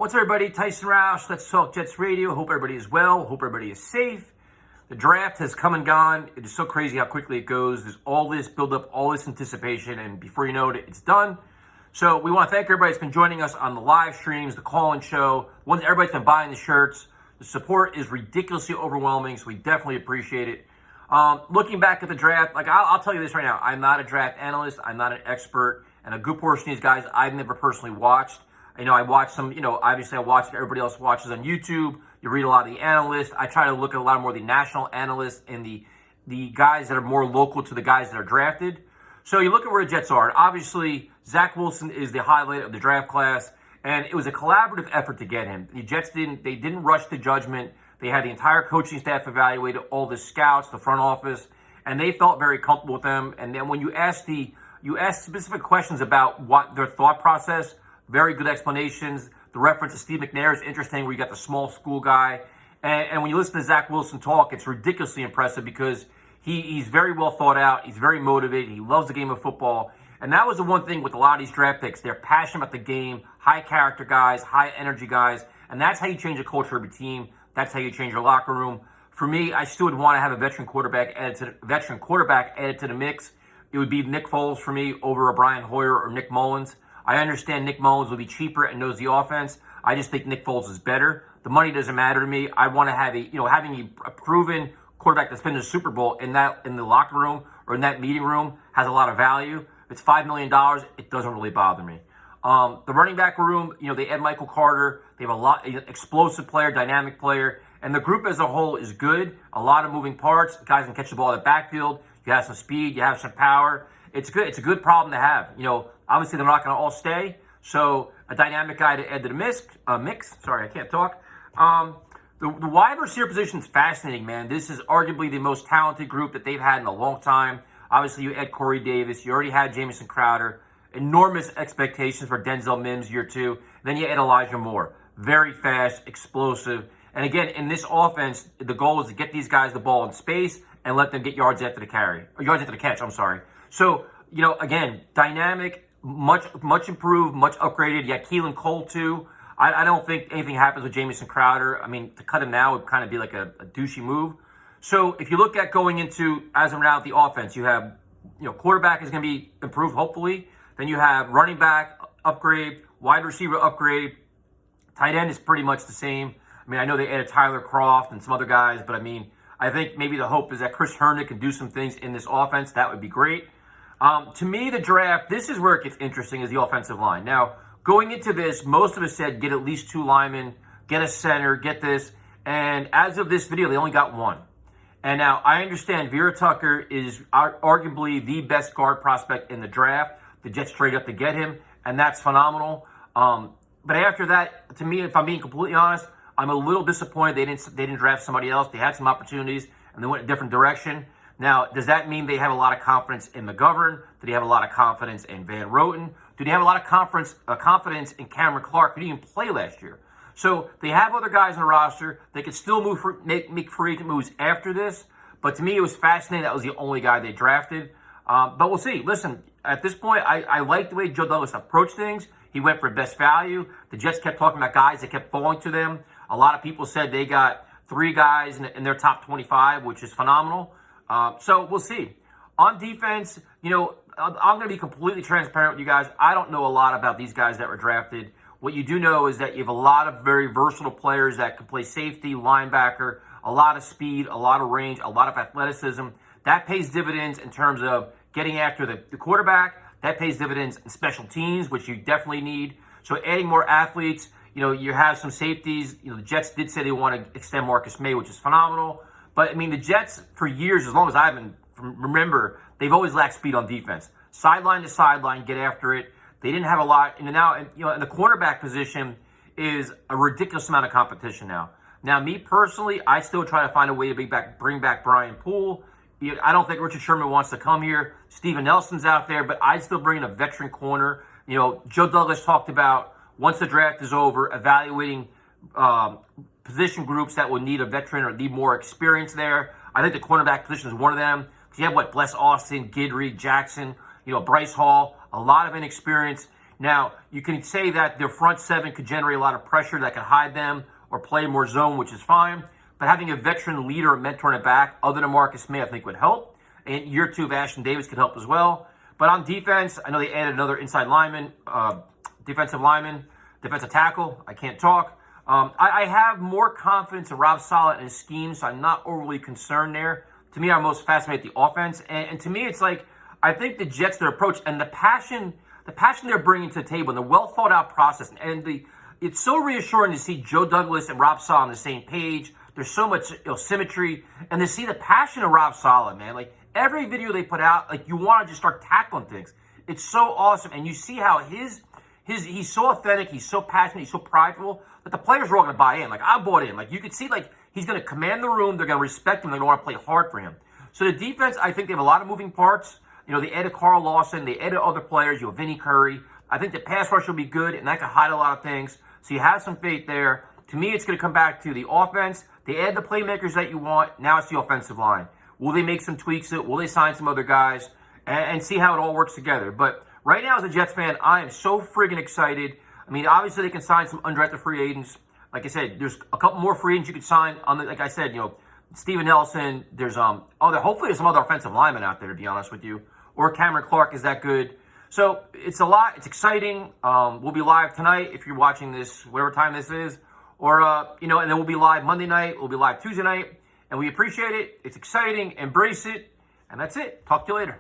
What's up, everybody? Tyson Roush, Let's Talk Jets Radio. Hope everybody is well. Hope everybody is safe. The draft has come and gone. It is so crazy how quickly it goes. There's all this build-up, all this anticipation, and before you know it, it's done. So we want to thank everybody that's been joining us on the live streams, the call-in show, everybody's been buying the shirts. The support is ridiculously overwhelming, so we definitely appreciate it. Looking back at the draft, I'll tell you this right now. I'm not a draft analyst. I'm not an expert. And a good portion of these guys I've never personally watched. I watch some, obviously I watch what everybody else watches on YouTube. You read a lot of the analysts. I try to look at a lot more of the national analysts and the guys that are more local to the guys that are drafted. So you look at where the Jets are. And obviously, Zach Wilson is the highlight of the draft class. And it was a collaborative effort to get him. The Jets didn't rush to judgment. They had the entire coaching staff evaluated, all the scouts, the front office, and they felt very comfortable with them. And then when you ask specific questions about what their thought process, very good explanations. The reference to Steve McNair is interesting, where you got the small school guy. And when you listen to Zach Wilson talk, it's ridiculously impressive because he's very well thought out. He's very motivated. He loves the game of football. And that was the one thing with a lot of these draft picks. They're passionate about the game, high character guys, high energy guys. And that's how you change the culture of a team. That's how you change your locker room. For me, I still would want to have a veteran quarterback added to the mix. It would be Nick Foles for me over a Brian Hoyer or Nick Mullins. I understand Nick Mullins will be cheaper and knows the offense. I just think Nick Foles is better. The money doesn't matter to me. I want to have having a proven quarterback that's been to the Super Bowl in the locker room or in that meeting room has a lot of value. If it's $5 million, it doesn't really bother me. The running back room, they add Michael Carter. They have explosive player, dynamic player, and the group as a whole is good. A lot of moving parts. Guys can catch the ball at the backfield. You have some speed. You have some power. It's good. It's a good problem to have. Obviously they're not going to all stay. So a dynamic guy to add to the mix. Sorry, I can't talk. The wide receiver position is fascinating, man. This is arguably the most talented group that they've had in a long time. Obviously, you add Corey Davis. You already had Jamison Crowder. Enormous expectations for Denzel Mims year two. Then you add Elijah Moore. Very fast, explosive. And again, in this offense, the goal is to get these guys the ball in space and let them get yards after the catch. So, again, dynamic, much improved, much upgraded. You got Keelan Cole, too. I don't think anything happens with Jamison Crowder. I mean, to cut him now would kind of be like a douchey move. So if you look at going into, as of now, the offense, you have, quarterback is going to be improved, hopefully. Then you have running back upgrade, wide receiver upgrade. Tight end is pretty much the same. I mean, I know they added Tyler Croft and some other guys, but I think maybe the hope is that Chris Herndon can do some things in this offense. That would be great. To me, the draft, this is where it gets interesting, is the offensive line. Now, going into this, most of us said get at least 2 linemen, get a center, get this. And as of this video, they only got 1. And now, I understand Vera Tucker is arguably the best guard prospect in the draft. The Jets trade up to get him, and that's phenomenal. But after that, to me, if I'm being completely honest, I'm a little disappointed they didn't draft somebody else. They had some opportunities, and they went a different direction. Now, does that mean they have a lot of confidence in McGovern? Do they have a lot of confidence in Van Roten? Do they have a lot of confidence in Cameron Clark, who didn't even play last year? So they have other guys on the roster. They could still make free agent moves after this. But to me, it was fascinating. That was the only guy they drafted. But we'll see. Listen, at this point, I like the way Joe Douglas approached things. He went for best value. The Jets kept talking about guys that kept falling to them. A lot of people said they got 3 guys in their top 25, which is phenomenal. So we'll see. On defense, I'm going to be completely transparent with you guys. I don't know a lot about these guys that were drafted. What you do know is that you have a lot of very versatile players that can play safety, linebacker, a lot of speed, a lot of range, a lot of athleticism. That pays dividends in terms of getting after the quarterback. That pays dividends in special teams, which you definitely need. So adding more athletes, you have some safeties. The Jets did say they want to extend Marcus May, which is phenomenal. But, the Jets, for years, as long as I've been remember, they've always lacked speed on defense. Sideline to sideline, get after it. They didn't have a lot. And now, in the cornerback position is a ridiculous amount of competition now. Now, me personally, I still try to find a way to bring back Brian Poole. I don't think Richard Sherman wants to come here. Steven Nelson's out there, but I'd still bring in a veteran corner. Joe Douglas talked about, once the draft is over, evaluating position groups that would need a veteran or need more experience there. I think the cornerback position is one of them. You have Bless Austin, Guidry, Jackson, Bryce Hall, a lot of inexperience. Now, you can say that their front seven could generate a lot of pressure that could hide them or play more zone, which is fine. But having a veteran leader, a mentor in the back, other than Marcus May, I think would help. And year two of Ashton Davis could help as well. But on defense, I know they added another inside lineman, defensive tackle. I can't talk. I have more confidence in Rob Saleh and his scheme, so I'm not overly concerned there. To me, I'm most fascinated with the offense. And to me, it's like, I think the Jets, their approach and the passion they're bringing to the table and the well-thought-out process. And it's so reassuring to see Joe Douglas and Rob Saleh on the same page. There's so much symmetry. And to see the passion of Rob Saleh, man. Like, every video they put out, like, you want to just start tackling things. It's so awesome. And you see how he's so authentic, he's so passionate, he's so prideful that the players are all going to buy in. Like, I bought in. Like, you could see, like, he's going to command the room. They're going to respect him. They're going to want to play hard for him. So the defense, I think they have a lot of moving parts. You know, they added Carl Lawson. They added other players. You have Vinny Curry. I think the pass rush will be good, and that can hide a lot of things. So you have some faith there. To me, it's going to come back to the offense. They add the playmakers that you want. Now it's the offensive line. Will they make some tweaks? Will they sign some other guys? And see how it all works together. But right now, as a Jets fan, I am so friggin' excited. I mean, obviously, they can sign some undrafted free agents. Like I said, there's a couple more free agents you could sign. Like I said, Steven Nelson. There's hopefully there's some other offensive linemen out there, to be honest with you. Or Cameron Clark is that good. So it's a lot. It's exciting. We'll be live tonight if you're watching this, whatever time this is. Or, and then we'll be live Monday night. We'll be live Tuesday night. And we appreciate it. It's exciting. Embrace it. And that's it. Talk to you later.